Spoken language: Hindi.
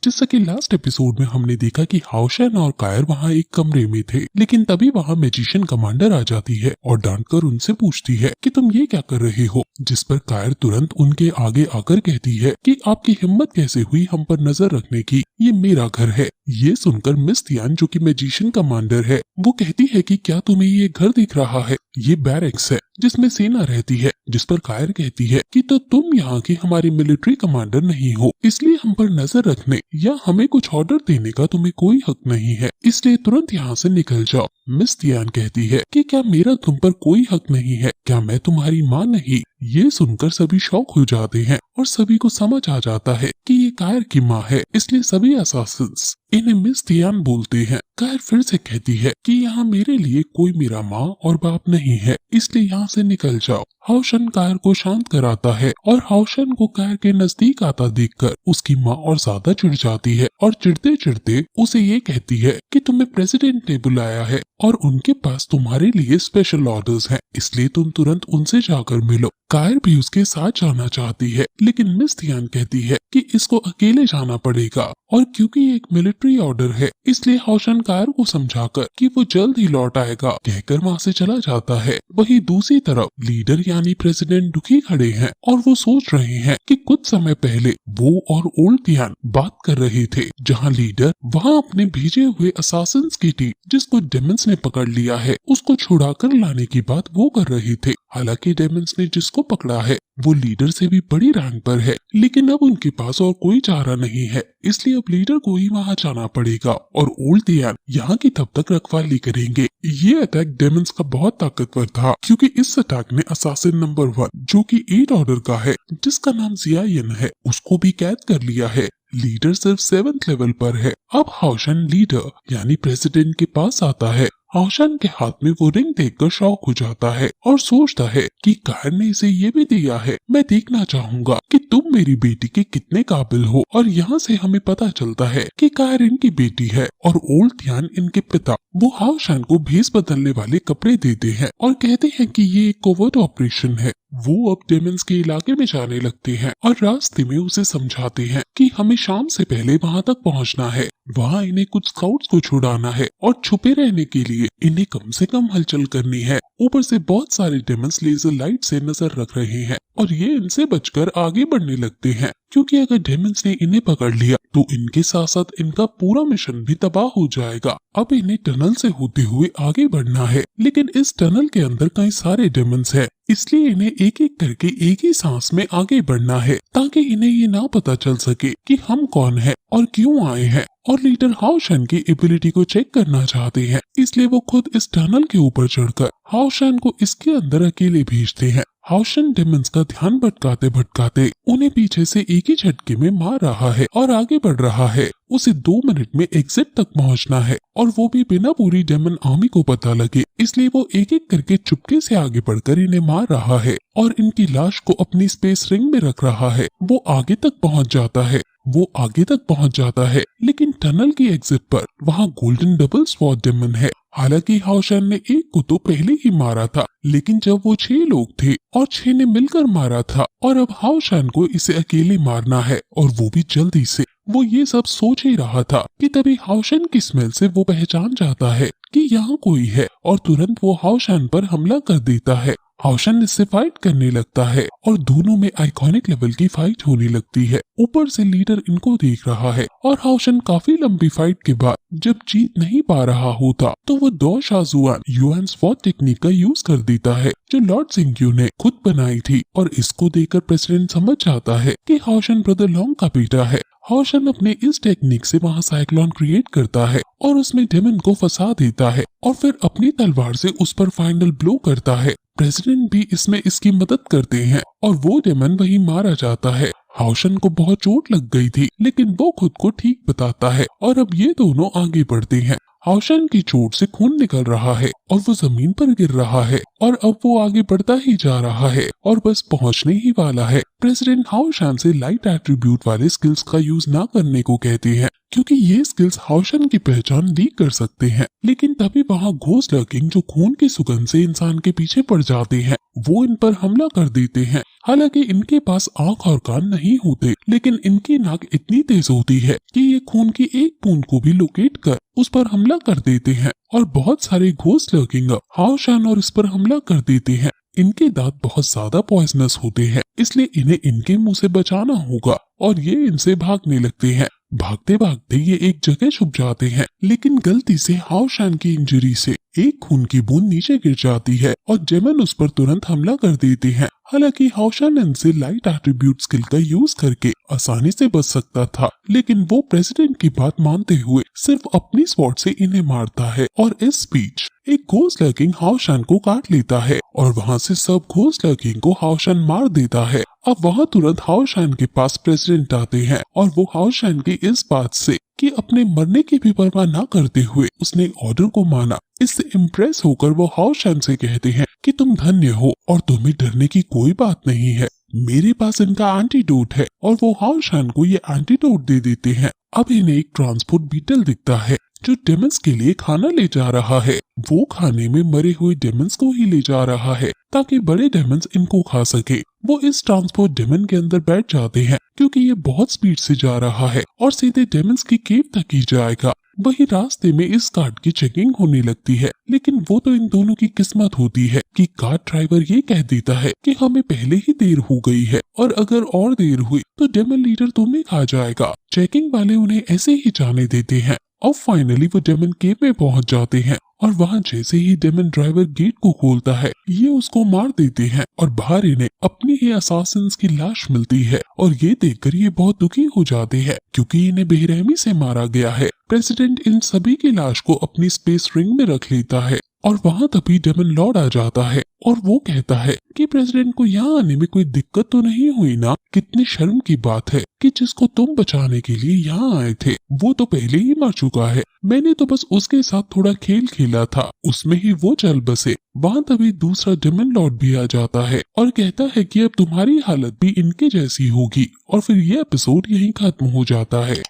जैसा कि लास्ट एपिसोड में हमने देखा कि हाओशन और कायर वहाँ एक कमरे में थे, लेकिन तभी वहाँ मैजिशियन कमांडर आ जाती है और डांटकर उनसे पूछती है कि तुम ये क्या कर रहे हो। जिस पर कायर तुरंत उनके आगे आकर कहती है कि आपकी हिम्मत कैसे हुई हम पर नजर रखने की, ये मेरा घर है। ये सुनकर मिस तियान जो कि मैजिशियन कमांडर है वो कहती है कि क्या तुम्हें ये घर दिख रहा है, ये बैरक्स है जिसमें सेना रहती है। जिस पर कायर कहती है कि तो तुम यहाँ की हमारी मिलिट्री कमांडर नहीं हो, इसलिए हम पर नजर रखने या हमें कुछ ऑर्डर देने का तुम्हें कोई हक नहीं है, इसलिए तुरंत यहाँ से निकल जाओ। मिस तियान कहती है कि क्या मेरा तुम पर कोई हक नहीं है, क्या मैं तुम्हारी माँ नहीं। ये सुनकर सभी शॉक हो जाते हैं और सभी को समझ आ जाता है कि ये कायर की माँ है, इसलिए सभी असासिन्स इन्हें मिस तियान बोलते हैं। कायर फिर से कहती है कि यहाँ मेरे लिए कोई मेरा माँ और बाप नहीं है, इसलिए यहाँ से निकल जाओ। हाओशन कायर को शांत कराता है और हाओशन को कायर के नजदीक आता देखकर उसकी माँ और ज्यादा चिढ़ जाती है और चिढ़ते चिढ़ते उसे ये कहती है कि तुम्हें प्रेसिडेंट ने बुलाया है और उनके पास तुम्हारे लिए स्पेशल ऑर्डर्स हैं, इसलिए तुम तुरंत उनसे जाकर मिलो। कायर भी उसके साथ जाना चाहती है, लेकिन मिस तियान कहती है कि इसको अकेले जाना पड़ेगा और क्योंकि ये एक मिलिट्री ऑर्डर है इसलिए हाओशन कायर को समझाकर कि वो जल्द ही लौट आएगा कहकर वहाँ से चला जाता है। वहीं दूसरी तरफ लीडर यानी प्रेसिडेंट दुखी खड़े हैं और वो सोच रहे हैं कि कुछ समय पहले वो और ओल्ड तियान बात कर रहे थे, जहाँ लीडर वहाँ अपने भेजे हुए असासिन्स की टीम जिसको डेमंस ने पकड़ लिया है उसको छुड़ा कर लाने की बात वो कर रहे थे। हालांकि डेमंस ने जिसको पकड़ा है वो लीडर से भी बड़ी रैंक पर है, लेकिन अब उनके पास और कोई चारा नहीं है, इसलिए अब लीडर को ही वहाँ जाना पड़ेगा और ओल्ड तियान यहाँ की तब तक रखवाली करेंगे। ये अटैक डेमंस का बहुत ताकतवर था क्योंकि इस अटैक ने असासिन नंबर 1 जो कि 8 ऑर्डर का है जिसका नाम जियायन है उसको भी कैद कर लिया है। लीडर सिर्फ 7th लेवल पर है। अब हाओशन लीडर यानी प्रेसिडेंट के पास आता है। हाओशन के हाथ में वो रिंग देखकर शॉक हो जाता है और सोचता है कि कायर ने इसे ये भी दिया है, मैं देखना चाहूंगा कि तुम मेरी बेटी के कितने काबिल हो। और यहाँ से हमें पता चलता है कि कायर इनकी बेटी है और ओल्ड तियान इनके पिता। वो हाओशन को भेस बदलने वाले कपड़े देते हैं और कहते हैं कि ये एक कोवर्ट ऑपरेशन है। वो अब डेमंस के इलाके में जाने लगते हैं और रास्ते में उसे समझाते हैं कि हमें शाम से पहले वहाँ तक पहुँचना है, वहाँ इन्हें कुछ स्काउट्स को छुड़ाना है और छुपे रहने के लिए इन्हें कम से कम हलचल करनी है। ऊपर से बहुत सारे डेमंस लेजर लाइट से नजर रख रहे हैं और ये इनसे बचकर आगे बढ़ने लगते हैं क्योंकि अगर डेमंस ने इन्हें पकड़ लिया तो इनके साथ साथ इनका पूरा मिशन भी तबाह हो जाएगा। अब इन्हें टनल से होते हुए आगे बढ़ना है, लेकिन इस टनल के अंदर कई सारे डेमंस हैं, इसलिए इन्हें एक एक करके एक ही सांस में आगे बढ़ना है ताकि इन्हें ये ना पता चल सके कि हम कौन है और क्यों आए हैं। और लीडर हाओशन की एबिलिटी को चेक करना चाहते हैं, इसलिए वो खुद इस टनल के ऊपर चढ़कर हाओशन को इसके अंदर अकेले भेजते हैं। हाओशन डेमंस का ध्यान भटकाते भटकाते उन्हें पीछे से एक ही झटके में मार रहा है और आगे बढ़ रहा है। उसे 2 मिनट में एग्जिट तक पहुंचना है और वो भी बिना पूरी डेमन आर्मी को पता लगे, इसलिए वो एक एक करके चुपके से आगे बढ़कर इन्हें मार रहा है और इनकी लाश को अपनी स्पेस रिंग में रख रहा है। वो आगे तक पहुंच जाता है, लेकिन टनल की एग्जिट पर वहाँ गोल्डन डबल स्वॉर्ड डेमन है। हालांकि हाओशन ने एक को तो पहले ही मारा था, लेकिन जब वो 6 लोग थे और 6 ने मिलकर मारा था और अब हाओशन को इसे अकेले मारना है और वो भी जल्दी से। वो ये सब सोच ही रहा था कि तभी हाओशन की स्मेल से वो पहचान जाता है कि यहाँ कोई है और तुरंत वो हाओशन पर हमला कर देता है। हाओशन इससे फाइट करने लगता है और दोनों में आइकॉनिक लेवल की फाइट होने लगती है। ऊपर से लीडर इनको देख रहा है और हाओशन काफी लंबी फाइट के बाद जब जीत नहीं पा रहा होता तो वो दो शाजुआन युआन स्वॉट टेक्निक का यूज कर देता है जो लॉर्ड जिंग्यू ने खुद बनाई थी और इसको देखकर प्रेसिडेंट समझ जाता है कि हाओशन ब्रदर लॉन्ग का बेटा है। हाओशन अपने इस टेक्निक से वहाँ साइक्लोन क्रिएट करता है और उसमें डेमन को फंसा देता है और फिर अपनी तलवार से उस पर फाइनल ब्लो करता है। प्रेसिडेंट भी इसमें इसकी मदद करते हैं और वो डेमन वहीं मारा जाता है। हाओशन को बहुत चोट लग गई थी, लेकिन वो खुद को ठीक बताता है और अब ये दोनों आगे बढ़ते हैं। हाओशन की चोट से खून निकल रहा है और वो जमीन पर गिर रहा है और अब वो आगे बढ़ता ही जा रहा है और बस पहुंचने ही वाला है। प्रेसिडेंट हाओशन से लाइट एट्रीब्यूट वाले स्किल्स का यूज ना करने को कहते हैं क्योंकि ये स्किल्स हाउशन की पहचान लीक कर सकते हैं। लेकिन तभी वहाँ घोस्ट लर्किंग जो खून की सुगंध से इंसान के पीछे पड़ जाते हैं, वो इन पर हमला कर देते हैं। हालांकि इनके पास आंख और कान नहीं होते, लेकिन इनकी नाक इतनी तेज होती है कि ये खून की एक बूंद को भी लोकेट कर उस पर हमला कर देते हैं। और बहुत सारे घोस्ट लर्किंग हाउशन और इस पर हमला कर देते हैं। इनके दांत बहुत ज्यादा पॉइजनस होते हैं, इसलिए इन्हें इनके मुंह से बचाना होगा और ये इनसे भागने लगते हैं। भागते भागते ये एक जगह छुप जाते हैं, लेकिन गलती से हाउशन की इंजरी से एक खून की बूंद नीचे गिर जाती है और डेमन उस पर तुरंत हमला कर देते हैं। हालांकि हाउशन इनसे लाइट एट्रीब्यूट स्किल का यूज करके आसानी से बच सकता था, लेकिन वो प्रेसिडेंट की बात मानते हुए सिर्फ अपनी स्पॉट से इन्हें मारता है और इस बीच एक घोस्ट लर्किंग हाउशन को काट लेता है और वहाँ से सब घोस्ट लर्किंग को हाउशन मार देता है। अब वहाँ तुरंत हाउशन के पास प्रेसिडेंट आते हैं और वो हाउशन की इस बात से कि अपने मरने की भी परवाह न करते हुए उसने ऑर्डर को माना, इससे इम्प्रेस होकर वो हाउशन से कहते हैं कि तुम धन्य हो और तुम्हें डरने की कोई बात नहीं है, मेरे पास इनका एंटीडोट है। और वो हाउशन को ये एंटीडोट दे देते हैं। अब इन्हें एक ट्रांसपोर्ट बीटल दिखता है जो डेमंस के लिए खाना ले जा रहा है। वो खाने में मरे हुए डेमंस को ही ले जा रहा है ताकि बड़े डेमंस इनको खा सके। वो इस ट्रांसपोर्ट डेमन के अंदर बैठ जाते हैं क्योंकि ये बहुत स्पीड से जा रहा है और सीधे डेमंस की केव तक ही जाएगा। वही रास्ते में इस कार्ड की चेकिंग होने लगती है, लेकिन वो तो इन दोनों की किस्मत होती है कि कार ड्राइवर ये कह देता है कि हमें पहले ही देर हो गई है और अगर और देर हुई तो डेमन लीडर तुम्हें खा जाएगा। चेकिंग वाले उन्हें ऐसे ही जाने देते हैं और फाइनली वो डेमन केव में पहुंच जाते हैं और वहां जैसे ही डेमन ड्राइवर गेट को खोलता है ये उसको मार देते हैं और बाहर इन्हें अपनी ही असासिन्स की लाश मिलती है और ये देखकर ये बहुत दुखी हो जाते हैं क्योंकि इन्हें बेरहमी से मारा गया है। प्रेसिडेंट इन सभी की लाश को अपनी स्पेस रिंग में रख लेता है और वहाँ तभी डेमन लॉर्ड आ जाता है और वो कहता है कि प्रेसिडेंट को यहाँ आने में कोई दिक्कत तो नहीं हुई ना। कितनी शर्म की बात है कि जिसको तुम बचाने के लिए यहाँ आए थे वो तो पहले ही मर चुका है, मैंने तो बस उसके साथ थोड़ा खेल खेला था, उसमें ही वो चल बसे। वहाँ तभी दूसरा डेमन लॉर्ड भी आ जाता है और कहता है कि अब तुम्हारी हालत भी इनके जैसी होगी और फिर ये एपिसोड यहीं खत्म हो जाता है।